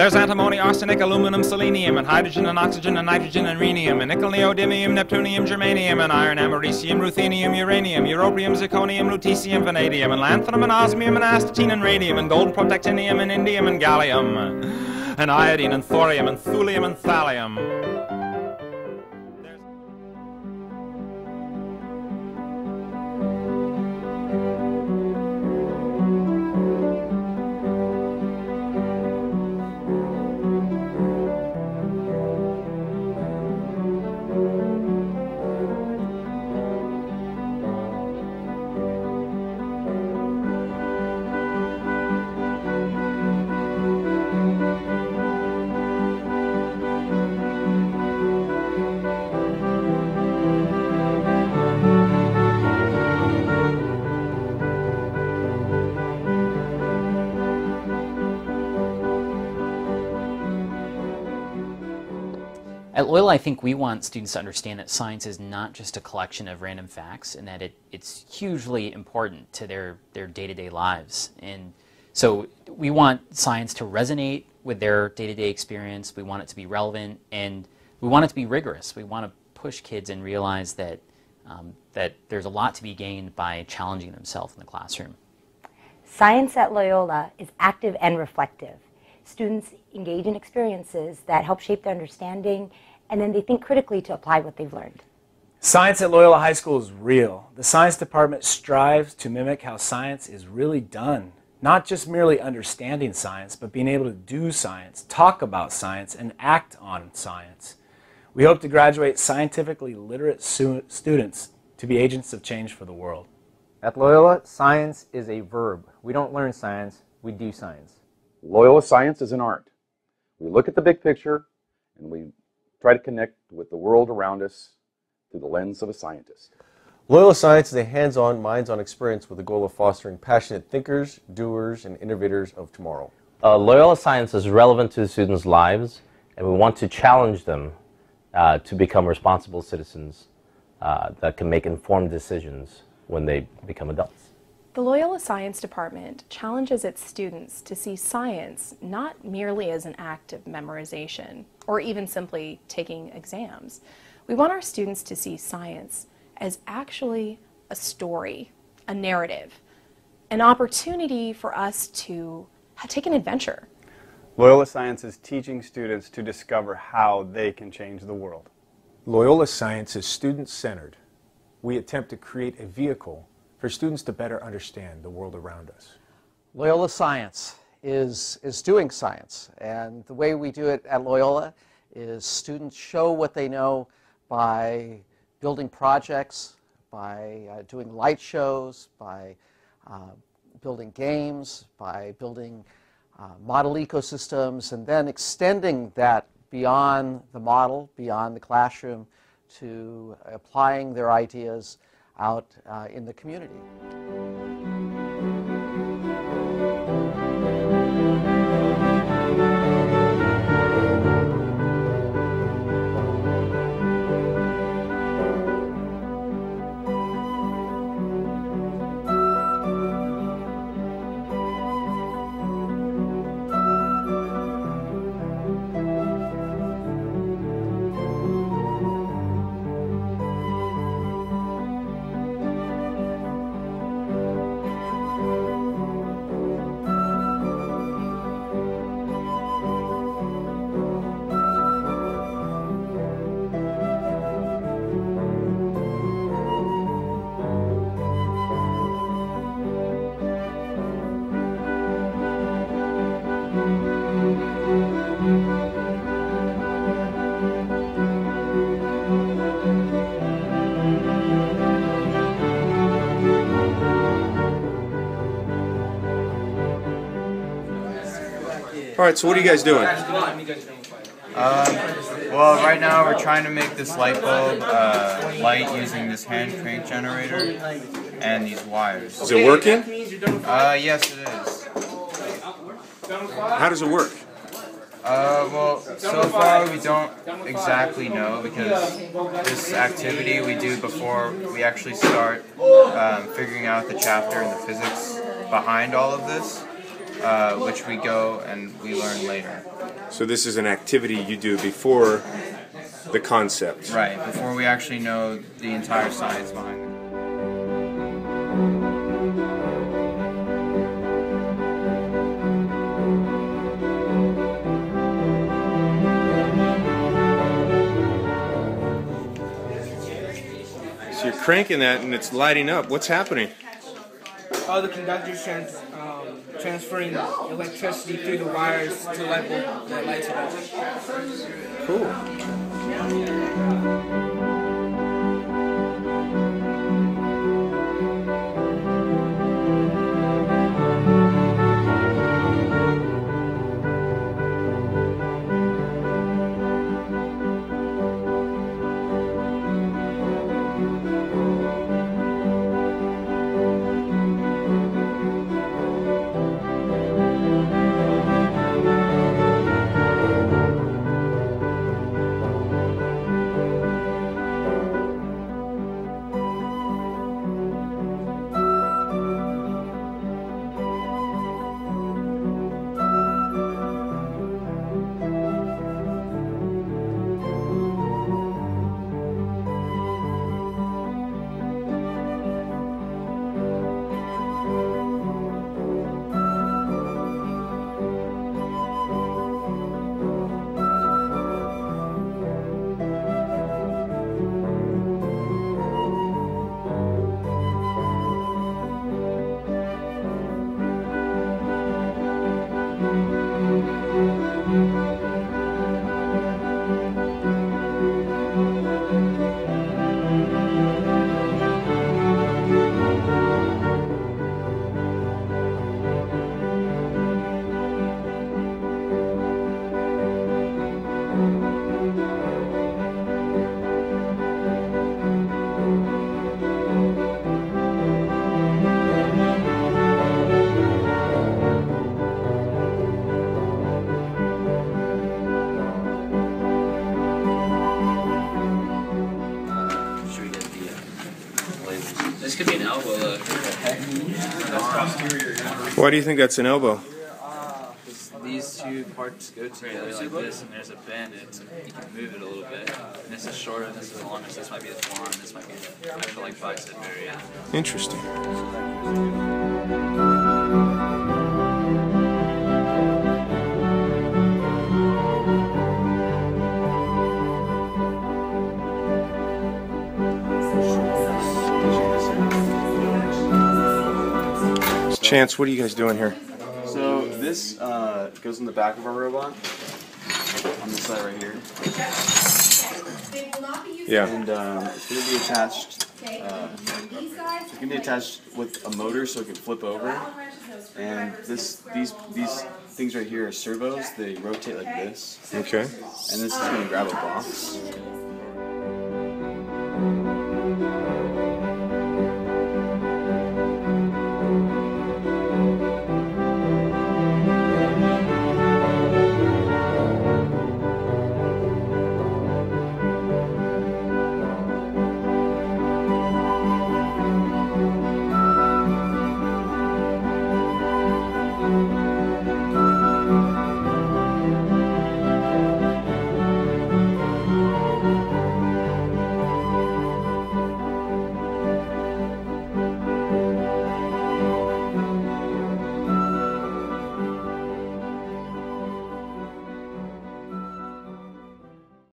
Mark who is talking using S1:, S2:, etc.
S1: There's antimony, arsenic, aluminum, selenium, and hydrogen and oxygen and nitrogen and rhenium, and nickel, neodymium, neptunium, germanium, and iron, americium, ruthenium, uranium, europium, zirconium, lutetium, vanadium, and lanthanum, and osmium, and astatine, and radium, and gold, protactinium, and indium, and gallium, and iodine, and thorium, and thulium, and thallium.
S2: At Loyola, I think we want students to understand that science is not just a collection of random facts, and that it's hugely important to their day-to-day lives. And so we want science to resonate with their day-to-day experience. We want it to be relevant, and we want it to be rigorous. We want to push kids and realize that, that there's a lot to be gained by challenging themselves in the classroom.
S3: Science at Loyola is active and reflective. Students engage in experiences that help shape their understanding, and then they think critically to apply what they've learned.
S4: Science at Loyola High School is real. The science department strives to mimic how science is really done. Not just merely understanding science, but being able to do science, talk about science, and act on science. We hope to graduate scientifically literate students to be agents of change for the world.
S5: At Loyola, science is a verb. We don't learn science, we do science.
S6: Loyola science is an art. We look at the big picture and we try to connect with the world around us through the lens of a scientist.
S7: Loyola science is a hands-on, minds-on experience with the goal of fostering passionate thinkers, doers, and innovators of tomorrow.
S8: Loyola science is relevant to the students' lives, and we want to challenge them to become responsible citizens that can make informed decisions when they become adults.
S9: The Loyola Science Department challenges its students to see science not merely as an act of memorization or even simply taking exams. We want our students to see science as actually a story, a narrative, an opportunity for us to take an adventure.
S10: Loyola Science is teaching students to discover how they can change the world.
S11: Loyola Science is student-centered. We attempt to create a vehicle for students to better understand the world around us.
S12: Loyola Science is doing science, and the way we do it at Loyola is students show what they know by building projects, by doing light shows, by building games, by building model ecosystems, and then extending that beyond the model, beyond the classroom, to applying their ideas out in the community.
S13: All right, so what are you guys doing?
S14: Well, right now we're trying to make this light bulb light using this hand crank generator and these wires.
S13: Is it working?
S14: Yes, it is.
S13: How does it work?
S14: Well, so far we don't exactly know, because this activity we do before we actually start figuring out the chapter and the physics behind all of this, which we go and we learn later.
S13: So this is an activity you do before the concept.
S14: Right, before we actually know the entire science behind it.
S13: So you're cranking that and it's lighting up. What's happening?
S15: All the conductors transferring electricity through the wires to the light bulb that lights it up.
S13: Cool.
S16: This could be an elbow, look.
S13: Why do you think that's an elbow?
S16: These two parts go together like this, and there's a bend, so you can move it a little bit. And this is shorter, and this is longer, so this might be the forearm, this might be the actual like bicep area.
S13: Interesting. Chance, what are you guys doing here?
S17: So this goes in the back of our robot on this side right here.
S13: Yeah.
S17: And it's going to be attached. It's going to be attached with a motor so it can flip over. And these things right here are servos. They rotate like this.
S13: Okay.
S17: And this is going to grab a box.